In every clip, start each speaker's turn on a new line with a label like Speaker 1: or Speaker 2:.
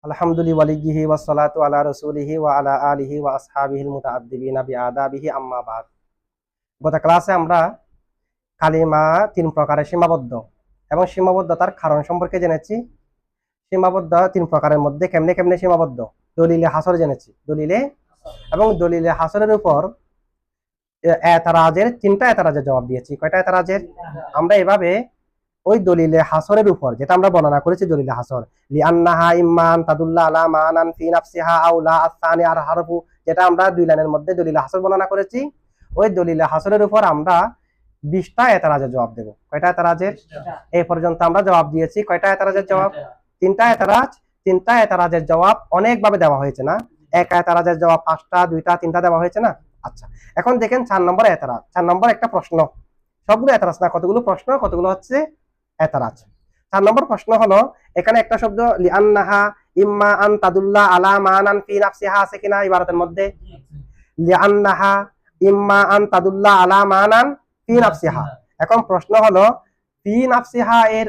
Speaker 1: আলহামদুলিল্লাহি ওয়াসসালাতু আলা রাসূলিহি ওয়া আলা আলিহি ওয়া আসহাবিহিল মুতাআদ্দিবিনা বিআদাবিহি আম্মা বাদ। গত ক্লাসে আমরা কালিমা তিন প্রকারের সীমাবদ্ধ এবং সীমাবদ্ধতার কারণ সম্পর্কে জেনেছি। সীমাবদ্ধ তিন প্রকারের মধ্যে কেমনে কেমনে সীমাবদ্ধ, দলিলে হাসর জেনেছি। দলিলে হাসরের উপর এতরাজের তিনটা এতরাজের জবাব দিয়েছি। কয়টা এতরাজের? আমরা এভাবে ওই দলিলে হাসরের উপর যেটা আমরা বর্ণনা করেছি, দলিলে হাসর লিআন্নাহা ইম্মান তাদুল্লা আলা মানান ফি নাফসিহা আও লা আসানি আর হারফু, যেটা আমরা দুই লাইনের মধ্যে দলিলে হাসর বর্ণনা করেছি। ওই দলিলে হাসরের উপর আমরা 20টা এতরাজের জবাব দেব। কয়টা এতরাজের? এই পর্যন্ত আমরা জবাব দিয়েছি। কয়টা এতরাজের জবাব? তিনটা এতরাজ। তিনটা এতরাজের জবাব অনেকভাবে দেওয়া হয়েছে না? এক এতরাজের জবাব 5টা, 2টা, 3টা দেওয়া হয়েছে না? আচ্ছা, এখন দেখেন 4 নম্বর এতরাজ। 4 নম্বর একটা প্রশ্ন, সবগুলো এতরাজ না, কতগুলো প্রশ্ন, কতগুলো হচ্ছে এতরাজ। 4 নম্বর প্রশ্ন হলো, এখানে একটা শব্দ লিআন্নাহা ইম্মা আন তাদুল্লা আলা মানান ফি নাফসিহা আছে কিনা ইবারতের মধ্যে? লিআন্নাহা ইম্মা আন তাদুল্লা আলা মানান ফি নাফসিহা। এখন প্রশ্ন হলো, ফি নাফসিহা এর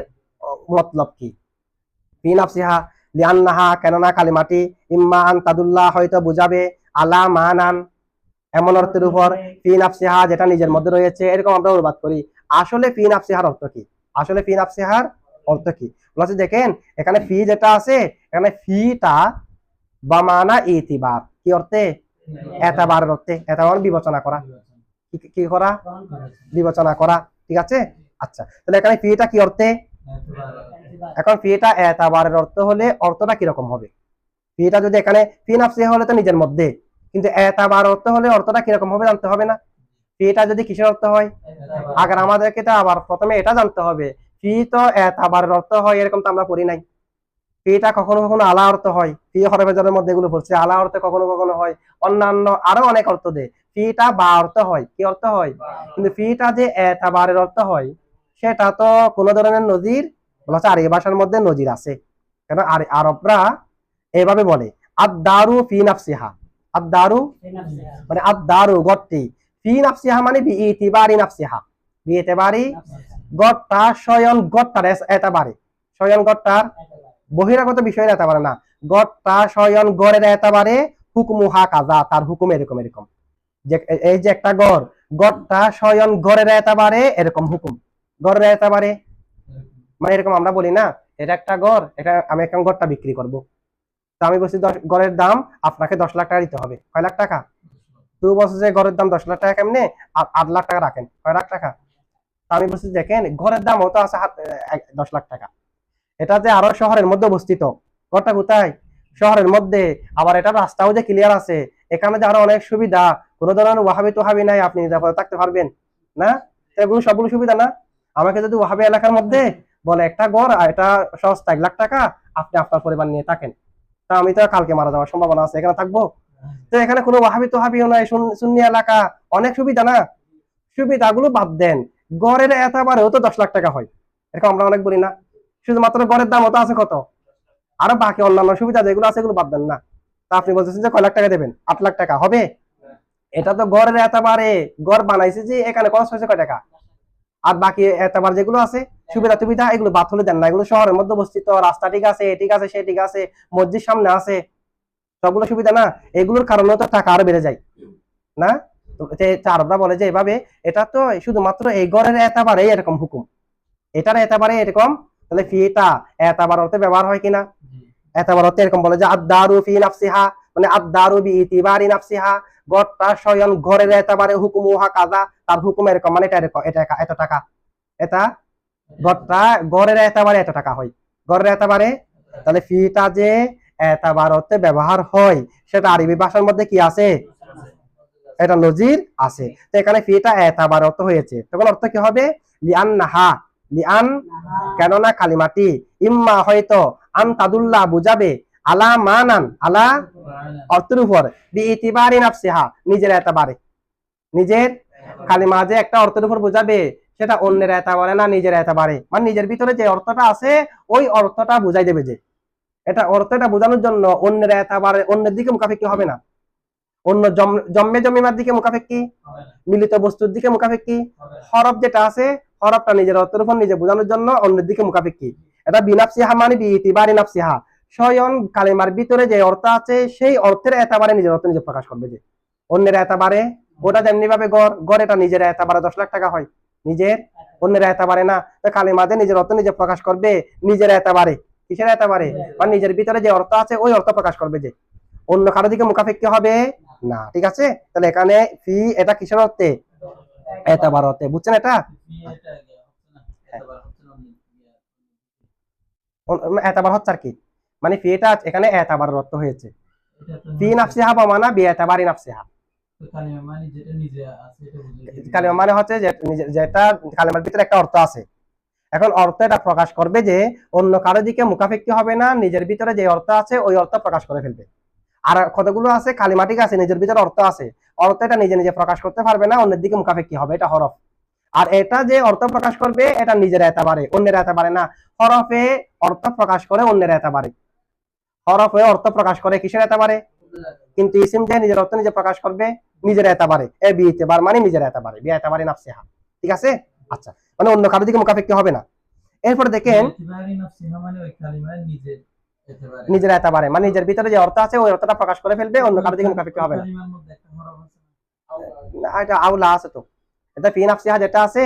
Speaker 1: মতলব কি? ফি নাফসিহা লিআন্নাহা, কেননা কালিমাটি ইম্মা আন তাদুল্লা হয়তো বুঝাবে আলা মানান এমন অর্থের উপর, ফি নাফসিহা যেটা নিজের মধ্যে রয়েছে, এরকম আমরা অনুবাদ করি। আসলে ফি নাফসিহার অর্থ কি? আসলে ফি নাফসিহার অর্থ কি বলছে? দেখেন এখানে ফি যেটা আছে, এখানে ফিটা বা মানা ইতিবার, কি অর্থে? এতবারের অর্থে। এতবার বিবেচনা করা, কি করা? বিবেচনা করা, ঠিক আছে। আচ্ছা, তাহলে এখানে ফিটা কি অর্থে? এখন ফিটা এতবারের অর্থ হলে অর্থটা কিরকম হবে? ফিটা যদি এখানে ফি নাফসিহা হলে তো নিজের মধ্যে, কিন্তু এতবার অর্থ হলে অর্থটা কিরকম হবে জানতে হবে না? ফিটা যদি কিসের অর্থ হয়? আগে আমাদেরকে তো আবার প্রথমে এটা জানতে হবে, ফি তো এতবারের অর্থ হয় এরকম তো আমরা পড়ি নাই। ফিটা কখনো কখনো আলা অর্থ হয়, ফি হরফে জারের মধ্যে এগুলো পড়ছে, আলা অর্থে কখনো কখনো হয়, অন্যান্য আরো অনেক অর্থ দেয়। ফিটা বা অর্থ হয়, কি অর্থ হয়? কিন্তু ফিটা যে এতবারের অর্থ হয় সেটা তো কোনো ধরনের নজির বলা হচ্ছে আরবি ভাষার মধ্যে নজির আছে। কেন আরবরা এভাবে বলে, আদ-দারু ফি নাফসিহা। আদ-দারু মানে আদ-দারু গড়টি, ফি নাফসিহা মানে বিইতিবারি নাফসিহা, বিইতিবারি গড়টা, স্বয়ং গড়টার এতবারে, স্বয়ং গড়টার বহিরাগত বিষয়ের এতবারে না, গড়টা স্বয়ং গড়ের এতবারে, হুকমুহা কাজা, তার হুকুম এরকম এরকম। যে এই যে একটা গড়, গড়টা স্বয়ং গড়ের এতবারে এরকম হুকুম, গড়ের এতবারে মানে এরকম আমরা বলি না, এটা একটা গড়, এটা আমি একটা গড়টা বিক্রি করব, তো আমি বলছি গড়ের দাম আপনাকে 10 লাখ টাকা দিতে হবে। কয় লাখ টাকা? তুই বলছিস যে গড়ের দাম 10 লাখ টাকা, কেমনে 8 লাখ টাকা রাখেন, কয় লাখ টাকা? আমি বলছি দেখেন ঘরের দাম হতো আছে 10 লাখ টাকা, এটা যে আরো শহরের মধ্যে অবস্থিত, ঘরটা কোথায়? শহরের মধ্যে, আবার এটা রাস্তাও যে ক্লিয়ার আছে, এখানে যে আরো অনেক সুবিধা, কোনো ধরনের ওয়াহাবি তোহাবি নাই, আপনি নিরাপদে থাকতে পারবেন না, এগুলো সবগুলো সুবিধা না? আমাকে যদি ওয়াহাবি এলাকার মধ্যে বলে একটা ঘর এটা সস্তা 1 লাখ টাকা, আপনি আপনার পরিবার নিয়ে থাকেন, তা আমি তো কালকে মারা যাওয়ার সম্ভাবনা আছে, এখানে থাকবো? তো এখানে কোনো ওয়াহাবি তোহাবিও নাই, সুন্নি এলাকা, অনেক সুবিধা না? সুবিধাগুলো বাদ দেন, গড়ের এতবারেও তো 10 লাখ টাকা হয়, এরকম আমরা অনেক বলি না? শুধুমাত্র গড়ের দাম হতো আছে কত, আরো বাকি অন্যান্য সুবিধা যেগুলো আছে এগুলো বাদ দেন না। তা আপনি বলতেছেন যে কয় লাখ টাকা দেবেন? 8 লাখ টাকা হবে? এটা তো গড়ের এতবারে, গড় বানাইছে যে এখানে খরচ হয়েছে কয় টাকা, আর বাকি এতবার যেগুলো আছে সুবিধা সুবিধা এগুলো বাদ হলে দেন না। এগুলো শহরের মধ্যে অবস্থিত, রাস্তা ঠিক আছে, ঠিক আছে, সে ঠিক আছে, মসজিদ সামনে আছে, সবগুলো সুবিধা না? এগুলোর কারণে তো টাকা আরো বেড়ে যায় না? আরবরা বলে যে এভাবে, এটা তো শুধুমাত্র এই গড়ের এতবারে এরকম হুকুম, এটার এতবারে এরকম, তাহলে ফিটা এতবার অর্থে ব্যবহার হয় কিনা? এতবার অর্থে এরকম বলে যে আদ-দারু ফি নাফসিহা, মানে আদ-দারু বিইতিবারি নাফসিহা, গড়টা স্বয়ং ঘরের এতবারে, হুকুমুহা কাজা, তার হুকুম এরকম, মানে এটা এরকম, এটা এত টাকা, এটা গড়টা গড়ের এতবারে এত টাকা হয়, গড়ের এতবারে। তাহলে ফিটা যে এতবার অর্থে ব্যবহার হয় সেটা আরবি ভাষার মধ্যে কি আছে? এটা নজির আছে। তো এখানে ফিটা এতবার অর্থ হয়েছে, তখন অর্থ কি হবে? লিআন্নাহা, লিআন কেননা কালিমাটি, ইম্মা হয়তো, আন তাদুল্লাহ বুঝাবে, আলা মানান আলা অর্থের উপর, বিইতিবারি নাফসিহা নিজের এতবারে, নিজের কালিমা যে একটা অর্থের উপর বুঝাবে সেটা অন্যের এতবারে না, নিজের এতবারে, মানে নিজের ভিতরে যে অর্থটা আছে ওই অর্থটা বুঝাই দেবে। যে এটা অর্থটা বোঝানোর জন্য অন্যের এতবারে, অন্যের দিকে মুখাফেক্ষি হবে না, অন্য জম্মে জমিমার দিকে মুখাফেক্ষি, মিলিত বস্তুর দিকে মুখাফেক্ষি, হরফ যেটা আছে হরফটা নিজের অর্থের উপর নিজে বোঝানোর জন্য অন্যের দিকে মুখাফেক্ষি, এটা বিনাফসিহা মানে বিইতিবারি নাফসিহা, স্বয়ং কালিমার ভিতরে যে অর্থ আছে সেই অর্থের এতাবারে নিজের অর্থ নিজে প্রকাশ করবে। যে অন্যের এতাবারে ওটা যেমনি ভাবে গড় এটা নিজের এতাবারে 10 লাখ টাকা হয়, নিজের অন্যের এতাবারে না। তো কালিমাতে নিজের অর্থ নিজে প্রকাশ করবে নিজের এতাবারে। কিসের এতাবারে? মানে নিজের ভিতরে যে অর্থ আছে ওই অর্থ প্রকাশ করবে, যে অন্য কারো দিকে মুখাপেক্ষি হবে না। ঠিক আছে, তাহলে এখানে ফি এটা কিসের অর্থে? এতাবার অর্থে। বুঝছেন এটা? এতাবার হচ্ছে আর কি, মানে ফি এটা এখানে এতাবার অর্থ হয়েছে। ফি নাফসিহা বমানা বি এতাবারি নাফসিহা। কালিমা মানে হচ্ছে যেটা কালিমার ভিতরে একটা অর্থ আছে। এখন অর্থ এটা প্রকাশ করবে যে অন্য কারো দিকে মুখাপেক্ষি হবে না, নিজের ভিতরে যে অর্থ আছে ওই অর্থ প্রকাশ করে ফেলবে। আর কতগুলো আছে কালিমাটিক আছে নিজের ভিতরে অর্থ আছে, অর্থ এটা নিজে নিজে প্রকাশ করতে পারবে না, অন্যের দিকে মুখাপেক্ষি হবে, এটা হরফ। আর এটা যে অর্থ প্রকাশ করবে এটা নিজের এতাবারে, অন্যের এতাবারে না। হরফে অর্থ প্রকাশ করে অন্যের এতাবারে, হরফে অর্থ প্রকাশ করে কিসের এতাবারে? কিন্তু ইসিম যে নিজের অর্থ নিজে প্রকাশ করবে নিজের এতাবারে। এ বি ইতিবার মানে নিজের এতাবারে, বি এতাবারে নাফসিহা। ঠিক আছে, আচ্ছা, মানে অন্য কারো দিকে মুখাপেক্ষি হবে না। এরপর দেখেন নিজের এতাবারে মানে নিজের ভিতরে যে অর্থ আছে ওই অর্থটা প্রকাশ করে ফেলবে, অন্য কারো দিকে মুখাপেক্ষি হবে না। এটা আউলা আছে তো, এটা ফি নাফসিহা যেটা আছে,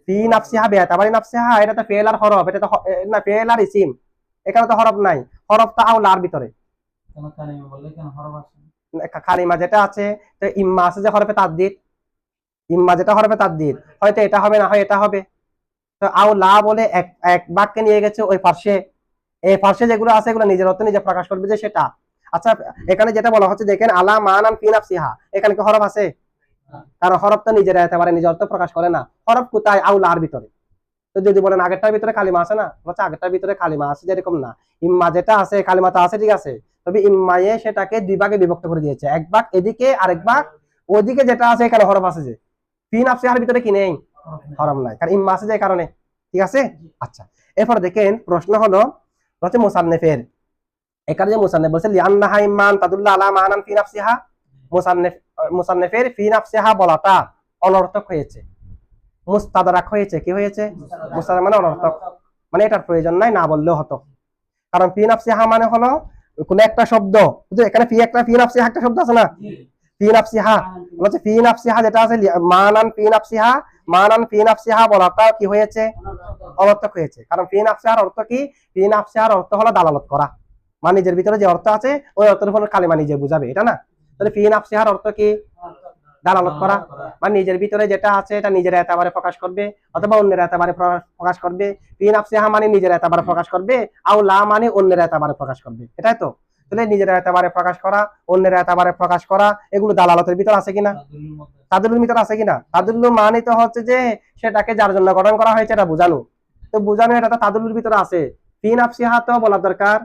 Speaker 1: ফি নাফসিহা বি এতাবারি নাফসিহা, এটা তো ফেল আর হরফ, এটা তো না ফেল আর ইসিম, এখানে তো হরফ নাই, হরফটা আউলার ভিতরে। কালিমা যেটা আছে তো ইম্মা আছে যে হরফে তাদদিদ, ইম্মা যেটা হরফে তাদদিদ, হয়তো এটা হবে না হয় এটা হবে। তো আউলা বলে এক বাক্যে নিয়ে গেছে ওই পার্শ্বে, এই পার্শ্বে যেগুলো আছে এগুলো নিজের অর্থ নিজে প্রকাশ করবে যে সেটা। আচ্ছা, এখানে যেটা বলা হচ্ছে দেখেন আলা মানান ফি নাফসিহা, এখানে কি হরফ আছে? কারণ হরফ তো নিজের একেবারে নিজের অর্থ প্রকাশ করে না, হরফ কোথায়? আউলার ভিতরে। তো যদি বলেন আগেরটার ভিতরে কালিমা আছে না, বলছে আগেরটার ভিতরে কালিমা আছে, যেরকম না ইম্মা যেটা আছে কালিমা তো আছে, ঠিক আছে, তবে ইম্মায়ে সেটাকে দুই ভাগে বিভক্ত করে দিয়েছে, এক ভাগ এদিকে আরেক ভাগ ওদিকে, যেটা আছে এখানে হরফ আছে। যে ফি নাফসিহার ভিতরে কি নেই? হরফ নাই, কারণ ইম্মা আছে যে কারণে। ঠিক আছে, আচ্ছা, এরপর দেখেন প্রশ্ন হলো হচ্ছে মুসান্নিফের, এখানে যে মুসান্নিফ বলছে লিআন্নাহা ইম্মান তাদুল্লা আলা মানান ফি নাফসিহা, মুসান্নিফের ফি নাফসিহা বলাটা অনর্থক হয়েছে, মুস্তাদরাক হয়েছে। কি হয়েছে? মুস্তাদরাক মানে অনর্থক, মানে এটার প্রয়োজন নাই, না বললেও হতো। কারণ ফি নাফসিহা মানে হলো কোন একটা শব্দ, এখানে ফি নাফসিহা একটা শব্দ আছে না, ফি নাফসিহা বলছে ফি নাফসিহা যেটা আছে মানান ফি নাফসিহা বলাটা কি হয়েছে? অনর্থক হয়েছে। কারণ ফি নাফসিহার অর্থ কি? ফি নাফসিহার অর্থ হলো দালালত করা, মানে নিজের ভিতরে যে অর্থ আছে ওই অর্থের উপর কালিমা নিজে বুঝাবে, এটা না। তাহলে ফি নাফসিহার অর্থ কি? দালালত করা, মানে নিজের ভিতরে যেটা আছে এটা নিজের এতাবারে প্রকাশ করবে অথবা অন্যের এতাবারে প্রকাশ করবে। ফি নাফসিহা মানে নিজের এতাবারে প্রকাশ করবে, আও লা মানে অন্যের এতাবারে প্রকাশ করবে, এটাই তো। তাহলে নিজের এতাবারে প্রকাশ করা, অন্যের এতাবারে প্রকাশ করা, এগুলো দালালতের ভিতর আছে কিনা? তাদুল্লুর ভিতর আছে কিনা? তাদুল্লু মানে তো হচ্ছে যে সেটাকে যার জন্য গঠন করা হয়েছে এটা বোঝানো, তো বোঝানো এটা তো তাদুল্লুর ভিতরে আছে। ফি নাফসিহা তো বলা দরকার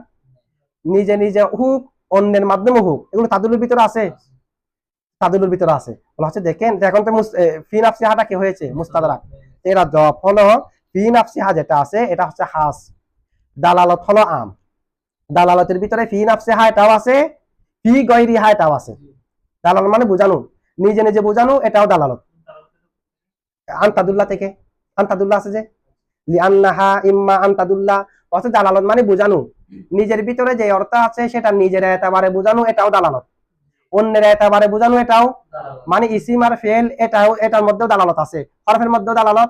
Speaker 1: নিজে নিজে হুক, অন্যের মাধ্যমে হুক, এগুলো তাদুল্লুর ভিতরে আছে, তাদুল্লুর ভিতরে আছে। বলা হচ্ছে দেখেন এখন তো ফি নাফসিহাটা কি হয়েছে? মুস্তাদরাক। এরা জবাব হলো ফি নাফসিহা যেটা আছে এটা হচ্ছে খাস, দালালত হলো আম। দালালতের ভিতরে ফি নাফসিহা এটাও আছে, ফি গায়রিহা এটাও আছে। দালালত মানে বোঝানো, নিজে নিজে বোঝানো, এটাও দালালত। আনতাদুল্লাহ থেকে, আনতাদুল্লাহ আছে যে লিআন্নাহা ইম্মা আনতাদুল্লাহ, অর্থাৎ দালালত মানে বোঝানো, নিজের ভিতরে যে অর্থ আছে সেটা নিজের এতাবারে বোঝানো, এটাও দালালত। অন্যের এতাবারে বোঝানো, এটাও মানে ইসিম আর ফেল, এটার মধ্যেও দালালত আছে, হরফের মধ্যেও দালালত।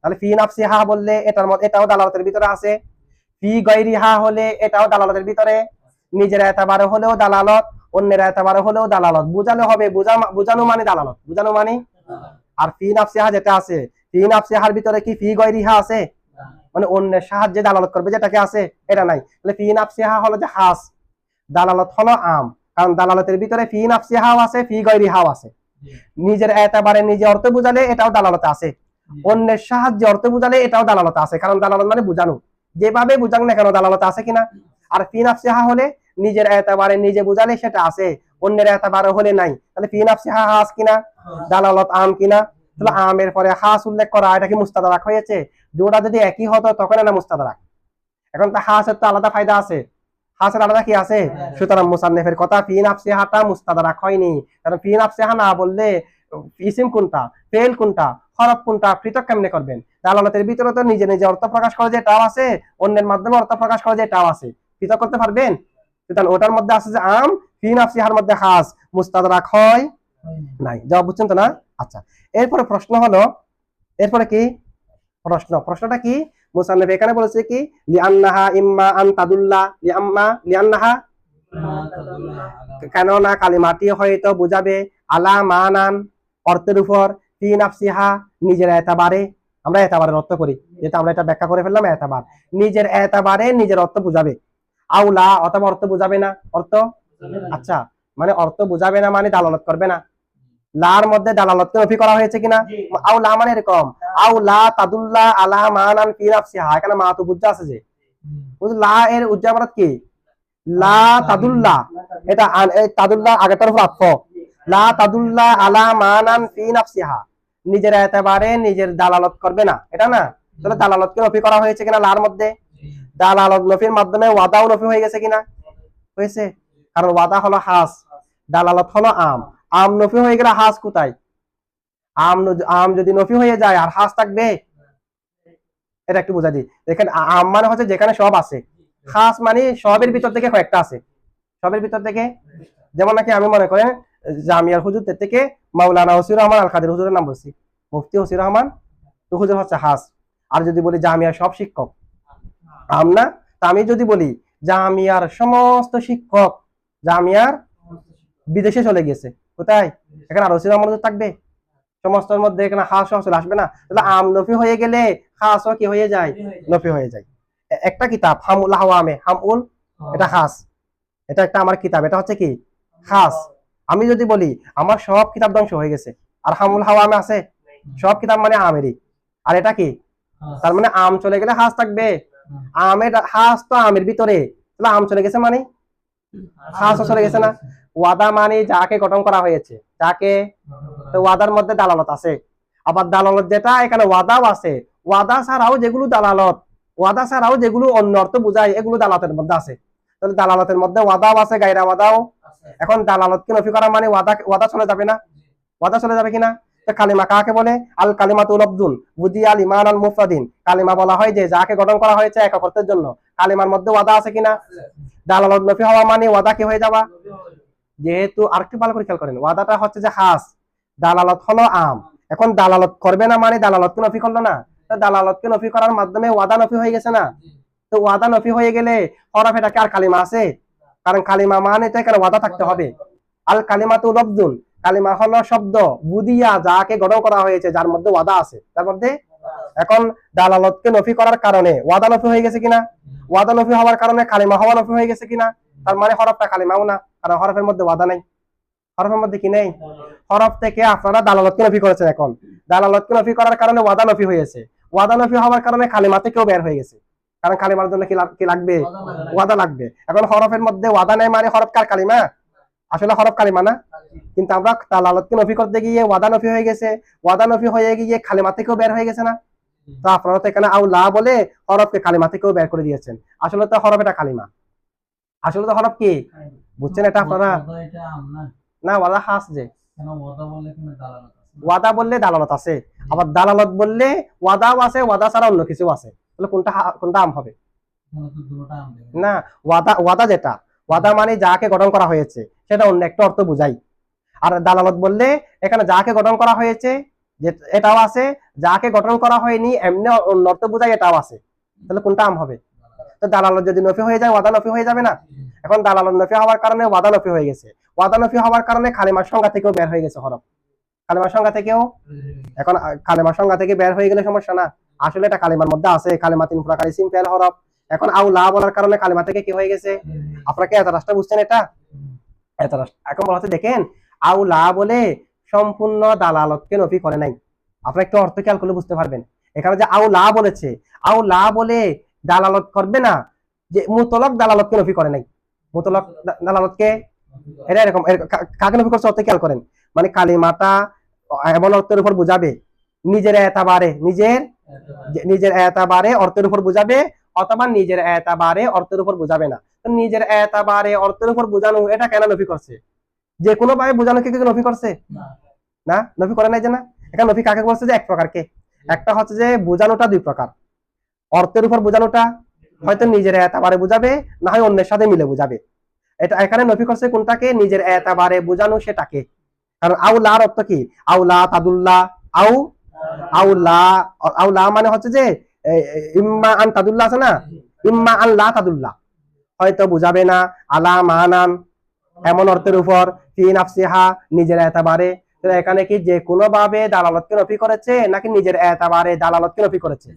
Speaker 1: তাহলে ফি নাফসিহা বললে এটাও দালালতের ভিতরে আছে, ফি গায়রিহা হলে এটাও দালালতের ভিতরে, নিজের এতাবারে হলেও দালালত, অন্যের এতাবারে হলেও দালালত। বুঝালে হবে, বুঝানো মানে দালালত, বুঝানো মানে। আর ফি নাফসিহা যেটা আছে, ফি নাফসিহার ভিতরে কি ফি গায়রিহা আছে? মানে অন্যের সাহায্যে দালালত করবে যেটাকে আছে, এটা নাই। তাহলে ফি নাফসিহা হলো যে খাস, দালালত হলো আম। কারণ দালালতের ভিতরে ফি নাফসিহাও আছে, ফি গায়রিহাও আছে। নিজের এতাবারে নিজে অর্থ বুঝালে এটাও দালালতে আছে, অন্যের সাহায্যে অর্থ বুঝালে এটাও দালালতে আছে, কারণ দালালত মানে বুঝানো, যেভাবে বুঝান না কেন দালালতে আছে কিনা। আর ফি নাফসিহা হলে নিজের এতাবারে নিজে বুঝালে সেটা আছে, অন্যের এতাবারে হলে নাই। তাহলে ফি নাফসিহা খাস কিনা? দালালত আম কিনা? তাহলে আমের পরে খাস উল্লেখ করা, এটা কি মুস্তাদরাক হয়েছে? দুটা যদি একই হতো তখন এটা মুস্তাদরাক। এখন তা খাসের তো আলাদা ফায়দা আছে, খাসের আলাদা কি আছে? সুতরাং মুসান্নিফের কথা ফি নাফসিহাটা মুস্তাদরাক হয়নি, কারণ ফি নাফসিহা না বললে ইসিম কোনটা, ফেল কোনটা, হরফ কোনটা পৃথক কেমনে করবেন? দালালতের ভিতরে তো নিজে নিজে অর্থ প্রকাশ করে যেটাও আছে, অন্যের মাধ্যমে অর্থ প্রকাশ করে যেটাও আছে। পৃথক করতে পারবেন? সুতরাং ওটার মধ্যে আছে যে আম, ফি নাফসিহার মধ্যে খাস, মুস্তাদরাক হয় নাই। জবাব বুঝছেন তো না? আচ্ছা, এরপরে প্রশ্ন হলো, এরপরে কি প্রশ্নটা কি? মুসান্নিফ এখানে বলেছে কি লিআন্নাহা ইম্মা আন তাদুল্লা লিআন্নাহা, কেননা কালিমাটি হয়তো বুঝাবে আলা মানান অর্থের উপর, ফি নাফসিহা নিজের এতাবারে, আমরা এতাবারের অর্থ করি, যেটা আমরা এটা ব্যাখ্যা করে ফেললাম, এতাবার নিজের এতাবারে নিজের অর্থ বুঝাবে, আউলা অথবা অর্থ বুঝাবে না, অর্থ আচ্ছা মানে অর্থ বুঝাবে না মানে দালালত করবে না। লার মধ্যে দালালতকে নফি করা হয়েছে কিনা? আউলা মানে এরকম আউলা তাদুল্লা আলা মানান ফি নাফসিহা, এখানে মা তো বুঝা আছে যে লা এর উজ্জাবারাত কি লা তাদুল্লা, এটা তাদুল্লা আগেটার উপর আত্ম, লা তাদুল্লা আলা মানান ফি নাফসিহা নিজের এতেবারে নিজের দালালত করবে না, এটা না। তাহলে দালালতকে নফি করা হয়েছে কিনা লার মধ্যে? দালালত নফির মাধ্যমে ওয়াদাও নফি হয়ে গেছে কিনা? হয়েছে, কারণ ওয়াদা হলো হাস, দালালত হলো আম। আম নফি হয়ে গেলে হাস কোথায়? আম যদি নফি হয়ে যায় আর হাস থাকবে, এটা একটু বোঝা দিই। দেখেন আম মানে হচ্ছে যেখানে সব আছে, খাস মানে সবের ভিতর থেকে কয়েকটা আছে, সবের ভিতর থেকে। যেমন নাকি আমি মনে করেন জামিয়ার হুজুর থেকে মাওলানা ওসির রহমান আল কাদের হুজুরের নাম বলছি, মুফতি ওসির রহমান, তো হুজুর হচ্ছে হাস। আর যদি বলি জামিয়ার সব শিক্ষক, আম না? তা আমি যদি বলি জামিয়ার সমস্ত শিক্ষক জামিয়ার বিদেশে চলে গেছে, কোথায়? এখানে আর ওসির রহমান হুজুর থাকবে? সমস্তের মধ্যে এখানে হাস চলে আসবে না? তাহলে আম নফি হয়ে গেলে খাসও কি হয়ে যায়? নফি হয়ে যায়। একটা কিতাব হামুল হাওয়ামে, হামুল এটা খাস, এটা একটা আমার কিতাব, এটা হচ্ছে কি খাস। আমি যদি বলি আমার সব কিতাব ধ্বংস হয়ে গেছে, আর হামুল হাওয়ামে আছে, সব কিতাব মানে আমেরই, আর এটা কি? তার মানে আম চলে গেলে হাস থাকবে, আমের হাস তো আমের ভিতরে, তাহলে আম চলে গেছে মানে হাসও চলে গেছে না? ওয়াদা মানে যাকে গঠন করা হয়েছে, যাকে, তো ওয়াদার মধ্যে দালালত আছে। আবার দালালত যেটা এখানে ওয়াদাও আছে, ওয়াদা ছাড়াও যেগুলো দালালত, ওয়াদা ছাড়াও যেগুলো অন্য অর্থ বোঝায় এগুলো দালালতের মধ্যে আছে। তাহলে দালালতের মধ্যে ওয়াদাও আছে, গায়রা ওয়াদাও। এখন দালালতকে নফি করা মানে ওয়াদা চলে যাবে না? ওয়াদা চলে যাবে কিনা? কালিমা কাকে বলে? আল কালিমাতু লফজুন বুদিয়াল ইমান আল মুফরাদিন, কালিমা বলা হয় যে যাকে গঠন করা হয়েছে একক অর্থের জন্য। কালিমার মধ্যে ওয়াদা আছে কিনা? দালালত নফি হওয়া মানে ওয়াদা কি হয়ে যাবা? যেহেতু আরেকটু ভালো করে খেয়াল করেন, ওয়াদাটা হচ্ছে যে খাস, দালালত হলো আম। এখন দালালত করবে না মানে দালালতকে নফি করলো না? তো দালালতকে নফি করার মাধ্যমে ওয়াদা নফি হয়ে গেছে না? তো ওয়াদা নফি হয়ে গেলে হরফ এটাকে আর কালিমা আছে? কারণ কালিমা মানে তো এখানে ওয়াদা থাকতে হবে। আল কালিমাতু লফজুন, কালিমা হলো শব্দ, বুদিয়া যাকে গঠন করা হয়েছে, যার মধ্যে ওয়াদা আছে, তার মধ্যে। এখন দালালতকে নফি করার কারণে ওয়াদা নফি হয়ে গেছে কিনা? ওয়াদা নফি হওয়ার কারণে কালিমা হওয়া নফি হয়ে গেছে কিনা? তার মানে হরফটা কালিমাও না, কারণ হরফের মধ্যে ওয়াদা নাই। হরফের মধ্যে কি নেই? হরফ থেকে আপনারা দালালতকে নফি করেছেন। এখন দালালতকে নফি করার কারণে ওয়াদা নফি হয়েছে, ওয়াদা নফি হওয়ার কারণে কালিমা থেকেও বের হয়ে গেছে, কারণ কালিমার জন্য কি লাগবে? ওয়াদা লাগবে। এখন হরফের মধ্যে ওয়াদা নেই মানে হরফ কার কালিমা? আসলে হরফ কালিমা না, কিন্তু আমরা দালালতকে নফি করতে গিয়ে ওয়াদা নফি হয়ে গেছে, ওয়াদা নফি হয়ে গিয়ে কালিমা থেকেও বের হয়ে গেছে না? তো আপনারা তো এখানে আউলা বলে হরফকে কালিমা থেকেও বের করে দিয়েছেন। আসলে তো হরফ এটা কালিমা, আসলে তো হরফ কি বুঝছেন? এটা আপনারা না ওয়াদা খাস, যে ওয়াদা বললে দালালত আছে, আবার দালালত বললে ওয়াদাও আছে, ওয়াদা ছাড়া অন্য কিছু আছে। তাহলে কোনটা আম হবে? না, ওয়াদা যেটা, ওয়াদা মানে যাকে গঠন করা হয়েছে সেটা অন্য একটা অর্থ বুঝাই। আর দালালত বললে এখানে যাকে গঠন করা হয়েছে এটাও আছে, যাকে গঠন করা হয়নি এমনি অন্য অর্থ বুঝাই এটাও আছে। তাহলে কোনটা আম হবে? তো দালালত যদি নফি হয়ে যায় ওয়াদা নফি হয়ে যাবে না? এখন দালালত নফি হওয়ার কারণে ওয়াদা নফি হয়ে গেছে, ওয়াদা নফি হওয়ার কারণে কালিমার সংখ্যা থেকেও বের হয়ে গেছে হরফ, কালিমার সংখ্যা থেকেও। এখন কালিমার সংখ্যা থেকে বের হয়ে গেলে সমস্যা না, আসলে এটা কালিমার মধ্যে আছে, কালিমা তিন প্রকার, ইসিম ফেল হরফ। এখন আউলা বলার কারণে কালিমা থেকে কি হয়ে গেছে? আপনাকে এতরাশটা বুঝছেন? এটা এতরাশ। এখন বলা হচ্ছে দেখেন আউলা বলে সম্পূর্ণ দালালতকে নফি করে নাই। আপনারা একটু অর্থ খেয়াল করলে বুঝতে পারবেন। এখানে যে আউলা বলেছে, আউলা বলে দালালত করবে না, যে মুতলক দালালতকে নফি করে নাই। মুতলক দালালতকে এটা এরকম কাকে নফি করছে অর্থ খেয়াল করেন, মানে কালিমাটা এমন অর্থের উপর বুঝাবে নিজের এতাবারে, নিজের এতাবারে অর্থের উপর বুঝাবে, অথবা নিজের এতাবারে অর্থের উপর বুঝাবে না। নিজের এতাবারে অর্থের উপর বুঝানো এটা কেন নফি করছে? যে কোনো ভাবে বোঝানো কি নফি করছে? না, নফি করে নাই যে না। এখানে নফি কাকে করছে? যে এক প্রকারকে। একটা হচ্ছে যে বোঝানোটা দুই প্রকার, অর্থের উপর বোঝানোটা হয়তো নিজের এতাবারে বুঝাবে, না হয় অন্যের সাথে মিলে বুঝাবে। এটা এখানে নফি করছে কোনটাকে? নিজের এতাবারে বুঝানো সেটাকে। কারণ আউলার অর্থ কি? আউলা তাদুল্লাহ, আউ আউলা, আউলা মানে হচ্ছে যে ইম্মা আন তাদুল্লাহ আছে না, ইম্মা আন লা তাদুল্লাহ, হয়তো বুঝাবে না, আলা মানান এমন অর্থের উপর, ফি নাফসিহা নিজের এতাবারে। তো এখানে কি যে কোনো ভাবে দালালতকে নফি করেছে, নাকি নিজের এতাবারে দালালতকে নফি করেছে?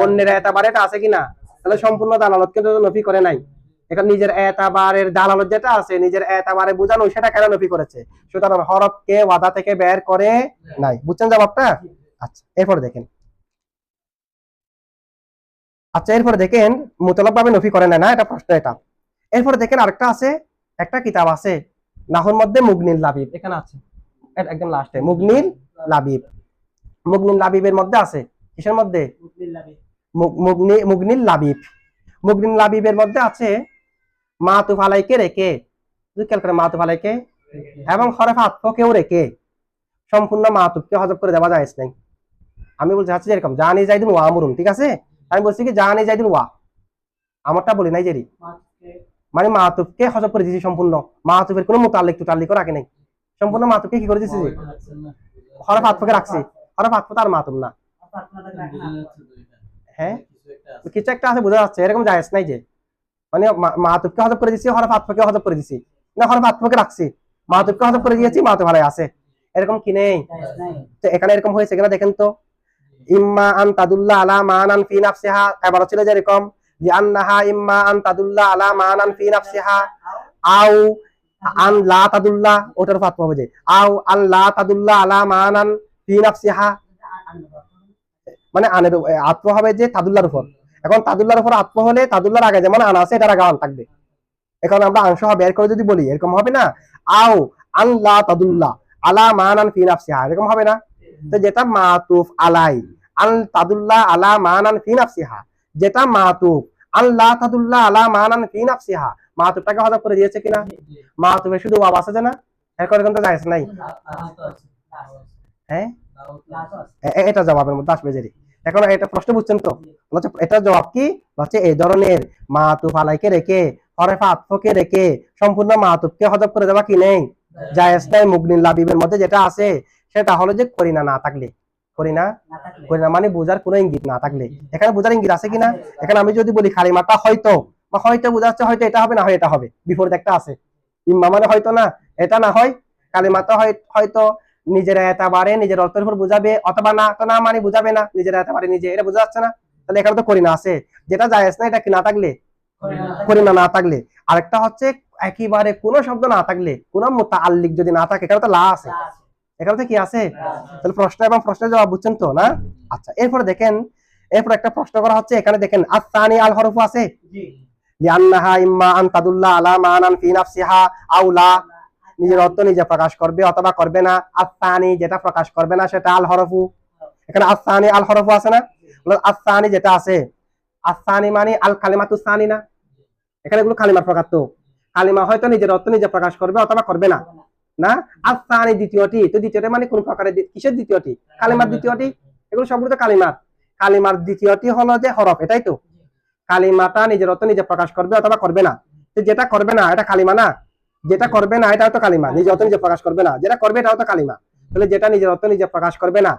Speaker 1: অন্যের এতাবারে এটা আছে কিনা? তাহলে সম্পূর্ণ দালালতকে তো নফি করে নাই। এখন নিজের এতাবারের দালালত যেটা আছে, নিজের এতাবারে বোঝানো, সেটা কেন নফি করেছে? সুতরাং হরফকে ওয়াদা থেকে বের করে নাই। বুঝছেন জবাবটা? আচ্ছা, এরপর দেখেন। আচ্ছা, এরপর দেখেন মুতলব ভাবে নফি করে না, এটা প্রশ্ন এটা। এরপর দেখেন আরেকটা আছে, একটা কিতাব আছে নাহুর মধ্যে, মুগনিল লাবিব, এখানে আছে একদম লাস্টে, মুগনিল লাবিব। মুগনিল লাবিবের মধ্যে আছে, কিসের মধ্যে? মুগনিল লাবিব। মুগনিল লাবিবের মধ্যে আছে মাতুফ আলাইকে রেখে, খেয়াল করে, মাতুফ আলাইকে এবং হরফ আতফকেও রেখে সম্পূর্ণ মাতুফকে হযফ করে দেওয়া যায় নাই। আমি বলছি আচ্ছা এরকম জানি জাইদুন ওয়া আমরুন, ঠিক আছে, আমি বলছি কি জানি জাইদুন ওয়া, আমারটা বলি নাই জেরি, মানে মাতুফকে হযফ করে দিয়েছি সম্পূর্ণ, মাতুফের কোনো মুতাল্লিক তুতাল্লিক রাখি নাই, সম্পূর্ণ মাতুফকে কি করে দিয়েছি, হরফ আতফকে রাখছি। হরফ আতফ তার মাতুফ না, হ্যাঁ কিছু একটা আছে, বোঝা যাচ্ছে, এরকম জায়েজ নাই যে মানে মাতুফকে হযফ করে দিয়েছি, হরফ আতফকে হযফ করে দিয়েছি, না হরফ আতফকে রাখছি, মাতুফকে হযফ করে দিয়েছি, মাতুফ আলাই আছে, এরকম কি নেই? তো এখানে এরকম হয়েছে কিনা দেখেন তো। ইম্মা আন তাদুল্লা আলা মানান ফি নাফসিহা, এবারে ছিল যে এরকম যে আন্নাহা ইম্মা আন তাদুল্লা আলা মানান ফি নাফসিহা আও আন লা তাদুল্লা, ওটার ফাতমা হবে যে আও আন লা তাদুল্লা আলা মানান ফি নাফসিহা, মানে আনের আত্ম হবে যে তাদুল্লার উপর। এখন তাদুল্লার উপর আত্ম হলে তাদুল্লার আগে যেমন আন আছে, এটার আগে আন থাকবে। এখন আমরা অংশ বের করে যদি বলি এরকম হবে না, আও আন লা তাদুল্লা আলা মানান ফি নাফসিহা, এরকম হবে না। তো যেটা মাতুফ আলাই আন তাদুল্লাহ আলা মানান ফি নাফসিহা, যেটা মাতুফ আল্লাহ তাদুল্লাহ আলা মানান ফি নাফসিহা, মাতুফটাকে হযফ করে দিয়েছে কিনা? মাতুফে শুধু ওয়াও আছে যে না, এখন এরকম তো জায়েজ নাই। হ্যাঁ, এটা জবাবের মধ্যে আসবে জেরি। এখন এটা প্রশ্ন বুঝছেন তো, এটা জবাব কি হচ্ছে? এই ধরনের মাতুফ আলাইকে রেখে, হরফ আতফকে রেখে সম্পূর্ণ মাতুফকে হযফ করে দেওয়া কি নেই? জায়েজ নাই। মুগনিল লাবিবের মধ্যে যেটা আছে সেটা হলো যে করিনা না থাকলে, করিনা মানে বোঝার কোনো ইঙ্গিত না থাকলে। এখানে বোঝার ইঙ্গিত আছে কিনা? এখানে আমি যদি বলি কালিমাটা হয়তো, বা হয়তো বোঝাচ্ছে হয়তো এটা হবে, না হয় এটা হবে, বিপরীত একটা আছে। ইম্মা মানে হয়তো না, এটা না হয়, কালিমাটা হয়তো নিজের এতাবারে নিজের অর্থের উপর বুঝাবে, অথবা না তো না মানে বুঝাবে না, নিজের এতাবারে নিজে, এটা বোঝা যাচ্ছে না। তাহলে এখানে তো করিনা আছে, যেটা জায়েজ না, এটা কি না থাকলে, করিনা না থাকলে। আরেকটা হচ্ছে একেবারে কোনো শব্দ না থাকলে, কোনো মুতাআল্লিক যদি না থাকে, এখানে তো লা আছে, এখানে তো কি আছে? তাহলে প্রশ্ন এবং প্রশ্নের জবাব বুঝছেন তো না? আচ্ছা, এরপরে দেখেন, এরপর একটা প্রশ্ন করা হচ্ছে, এখানে দেখেন আস-সানি আল হরফু আছে, লিআন্নাহা ইম্মা আন তাদুল্লা আলা মানান ফি নাফসিহা আও লা, নিজের অর্থ নিজে প্রকাশ করবে অথবা করবে না। আস-সানি যেটা প্রকাশ করবে না সেটা আল হরফু, এখানে আস-সানি আল হরফু আছে না, আস-সানি যেটা আছে, আস-সানি মানে আল কালিমাতুস সানি না, এখানে এগুলো কালিমার প্রকার। তো কালিমা হয়তো নিজের অর্থ নিজে প্রকাশ করবে অথবা করবে না, না। আস-সানি দ্বিতীয়টি, তো দ্বিতীয়টি মানে কোন প্রকারের, কিসের দ্বিতীয়টি? কালিমার দ্বিতীয়টি, এগুলো সবগুলো তো কালিমার। কালিমার দ্বিতীয়টি হলো যে হরফ, এটাই তো। কালিমাটা নিজের অর্থ নিজে প্রকাশ করবে অথবা করবে না, তো যেটা করবে না এটা কালিমা না, যেটা করবে না এটাও তো কালিমা, নিজের অর্থ নিজে প্রকাশ করবে না, যেটা করবে এটাও তো কালিমা। তাহলে যেটা নিজের অর্থ নিজে প্রকাশ করবে না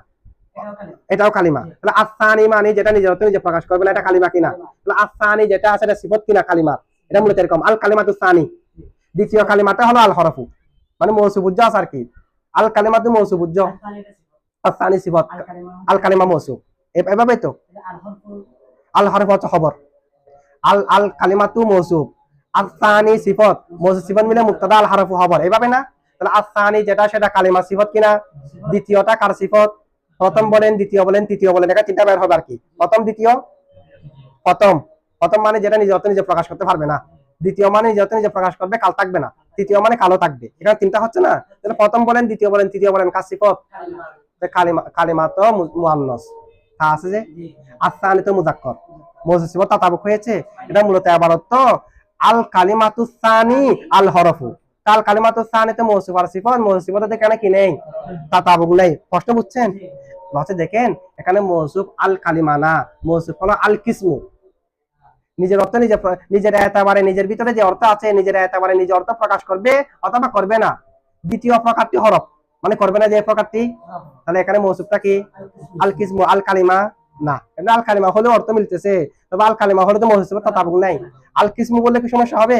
Speaker 1: এটাও কালিমা। তাহলে আস-সানি মানে যেটা নিজের অর্থ নিজে প্রকাশ করবে না, এটা কালিমা কিনা? তাহলে আস-সানি যেটা আছে এটা সিফত কিনা কালিমার? এটা মূলত এরকম আল কালিমাতুস সানি। দ্বিতীয় কালিমাটা হলো আল হরফু, মানে মৌসুফুজ্জ আছে আর কি। আল কালিমাতু মৌসুফুজ্জ, আস-সানি সিফত, আল কালিমা মৌসুফ, এভাবে তো। আল হরফ হচ্ছে খবর, আল কালিমাতু মৌসুফ, আস-সানি সিফত, মৌসুফ সিফত মিলে মুবতাদা, আল হরফু খবর, এভাবে না? তাহলে আস-সানি যেটা সেটা কালিমা সিফত কিনা? দ্বিতীয়টা কার সিফত? প্রথম বলেন, দ্বিতীয় বলেন, তৃতীয় বলেন, এটা তিনটা বের হবে আর কি। প্রথম দ্বিতীয়, প্রথম, প্রথম মানে যেটা নিজে অর্থ নিজে প্রকাশ করতে পারবে না, দ্বিতীয় মানে নিজে অর্থ নিজে প্রকাশ করবে, কাল থাকবে না, তৃতীয় মানে কালো থাকবে। এখানে তিনটা হচ্ছে না? তাহলে প্রথম বলেন, দ্বিতীয় বলেন, তৃতীয় বলেন, কার সিফত? কালিমা তো মুআন্নাস, তা আছে যে আস-সানি তো মুযাক্কার, মৌসুফ সিফত তাতাবুক হয়েছে। এটা মূলত ইবারত তো আল কালিমাতুস সানি আল হরফু, কাল কালিমাতুস সানিতে মৌসুফ আর সিফত, মৌসুফ সিফতে এখানে কি নেই? তাতাবুক নেই। প্রশ্ন বুঝছেন? হচ্ছে দেখেন এখানে মৌসুফ আল কালিমা না, মৌসুফ হলো আল কিসমু, নিজের অর্থ নিজের এতাবারে নিজের ভিতরে যে অর্থ আছে নিজের এতাবারে নিজের অর্থ প্রকাশ করবে অথবা করবে না। দ্বিতীয় প্রকারটি হরফ, মানে করবে না যে প্রকারটি, তাহলে এখানে মৌসুফটা কি আল কিসমু আল কালিমা না, এটা আল কালিমা হলে অর্থ মিলতেছে, তবে আল কালিমা হলে তো মৌসুফের তাতাবুক নাই। আল কিসমু বললে কি সমস্যা হবে?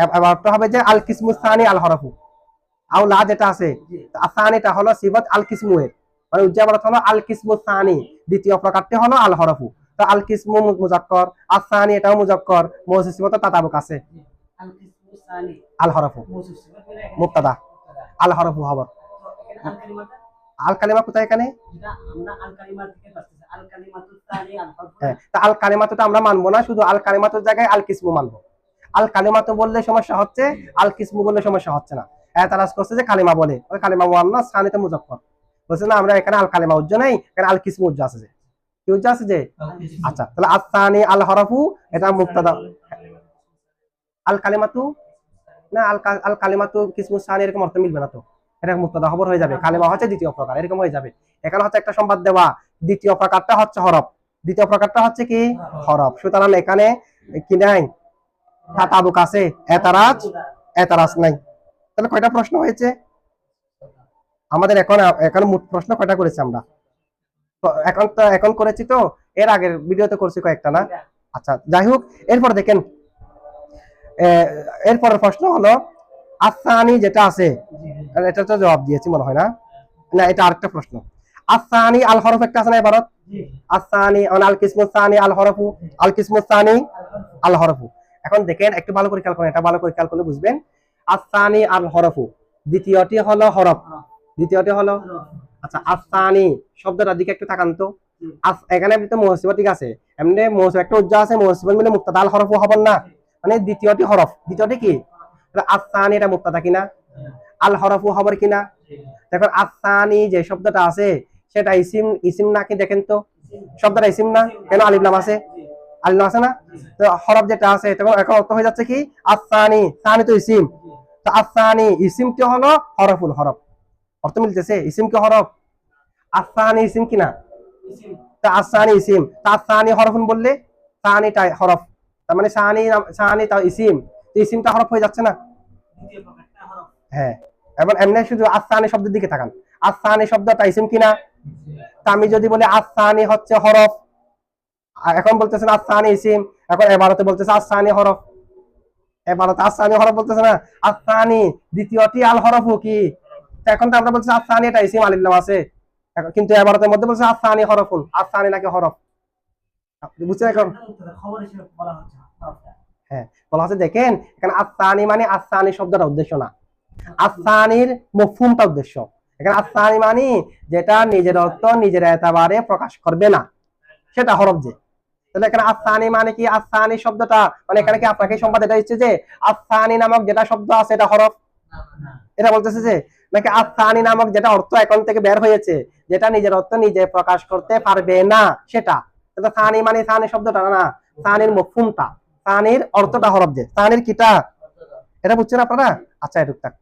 Speaker 1: এবার অর্থ হবে যে আল কিসমু সানি আল হরফু, আও লা যেটা আছে আসানিটা হলো সিফাত আল কিসমু এর, মানে উজ্জাবারাত হলো আল কিসমু সানি, দ্বিতীয় প্রকারটি হলো আল হরফু। তো আল কিসমু মুজাক্কর, আসানি এটাও মুজাক্কর, মৌসুফ সিফাতের তাতাবুক আছে। আল হরফু মুবতাদা, আল হরফু খবর। আল কালিমা কোথায় এখানে? আল কালিমাতুটা আমরা মানবো না, শুধু আল কালিমাতুর জায়গায় আল কিসমু মানবো। আল কালিমাতু বললে সমস্যা হচ্ছে, আল কিসমু বললে সমস্যা হচ্ছে না। এতারাজ করছে যে কালিমা বলে, ওই কালিমা মুআন্নাস সানিতে মুজাক্কার, বলছে না আমরা এখানে আল কালিমা উজ্জা নাই, এখানে আল কিসমু উজ্জা আছে। যে কি উজ্জা আছে যে? আচ্ছা, তাহলে আসানি আল হরফু এটা মুবতাদা। আল কালিমাতু না, আল কালিমাতু কিসমু সানি এরকম অর্থ মিলবে না তো, এটা মুবতাদা খবর হয়ে যাবে। কালিমা হচ্ছে দ্বিতীয় প্রকার, এরকম হয়ে যাবে। এখানে হচ্ছে একটা সংবাদ দেওয়া, দ্বিতীয় প্রকারটা হচ্ছে হরফ, দ্বিতীয় প্রকারটা হচ্ছে কি হরফ। সুতরাং এখানে কি নাই? তাতাবুক আছে, এতারাজ নাই। তাহলে কয়টা প্রশ্ন হয়েছে আমাদের? এখন মোট প্রশ্ন কয়টা করেছি আমরা? এখন করেছি তো, এর আগের ভিডিওতে করছি কয়েকটা না? আচ্ছা, যাই হোক, এরপর দেখেন এরপরের প্রশ্ন হলো আসানি যেটা আছে, এটা তো জবাব দিয়েছি মনে হয় না, না এটা আরেকটা প্রশ্ন। আসানি আল হরফ একটা আছে না এবারত, আসানি আল কিসমু সানি আল হরফু, আল কিসমু সানি আল হরফু। এখন দেখেন একটু ভালো করে খেয়াল করেন, এটা ভালো করে খেয়াল করলে বুঝবেন। আসানি আল হরফু, দ্বিতীয়টি হলো হরফ, দ্বিতীয়টি হলো। আচ্ছা, আসানি শব্দটার দিকে একটু তাকান তো। এখানে তো মৌসুফ ঠিক আছে, এমনি মৌসুফ একটা উজ্জা আছে, মৌসুফ মিলে মুক্তাদা আল হরফু হবেন না, মানে দ্বিতীয়টি হরফ, দ্বিতীয়টি কি? আসানি এটা মুক্তাদা কিনা? আল হরফু খবর কিনা? দেখুন আসানি যে শব্দটা আছে সেটা ইসিম নাকি দেখেন তো, শব্দটা ইসিম না, কেন আলিফ লাম আছে, আলিফ লাম আছে না? তো হরফ যেটা আছে তখন এখন অর্থ হয়ে যাচ্ছে কি আসানি, সানি তো ইসিম, তো আসানি ইসিমটি হলো হরফুল হরফ, অর্থ মিলতেছে। ইসিম কি হরফ? আসানি ইসিম কিনা? তা আসানি ইসিম, তা আসানি হরফুন বললে সানিটা হরফ, তার মানে সানি তা ইসিম, ইসিমটা হরফ হয়ে যাচ্ছে না? হ্যাঁ। এবং এমনি শুধু আসানি শব্দের দিকে তাকান, আসানি শব্দটা ইসিম কিনা? তা আমি যদি বলি আসানি হচ্ছে হরফ, এখন বলতেছেন আসানি ইসিম, এখন এবারতে বলতেছে আসানি হরফ, এবারতে আসানি হরফ বলতেছে না, আসানি দ্বিতীয়টি আল হরফু কি? এখন তো আমরা বলছি আসানি এটা ইসিম আলিফ লাম আছে, কিন্তু এবারতের মধ্যে বলছে আসানি হরফুন, আসানি নাকি হরফ, বুঝছেন এখন? হ্যাঁ, বলা হচ্ছে দেখেন এখানে আসানি মানে আসানি শব্দটা উদ্দেশ্য না, আসানির মফহুমটা উদ্দেশ্য। এখানে আসানি মানে যেটা নিজের অর্থ নিজের এতাবারে প্রকাশ করবে না, সেটা হরফ। যে তাহলে এখানে আসানি মানে কি? আসানি শব্দটা মানে এখানে কি আপনাকে সংবাদ এটা দিচ্ছে যে আসানি নামক যেটা শব্দ আছে এটা হরফ, এটা বলতেছে যে, নাকি আসানি নামক যেটা অর্থ এখন থেকে বের হয়েছে, যেটা নিজের অর্থ নিজে প্রকাশ করতে পারবে না সেটা? এটা সানি মানে সানি শব্দটা না, সানির মফহুমটা, সানির অর্থটা হরফ। যে সানির কিটা, এটা বুঝছেন আপনারা? আচ্ছা, এটুক থাক।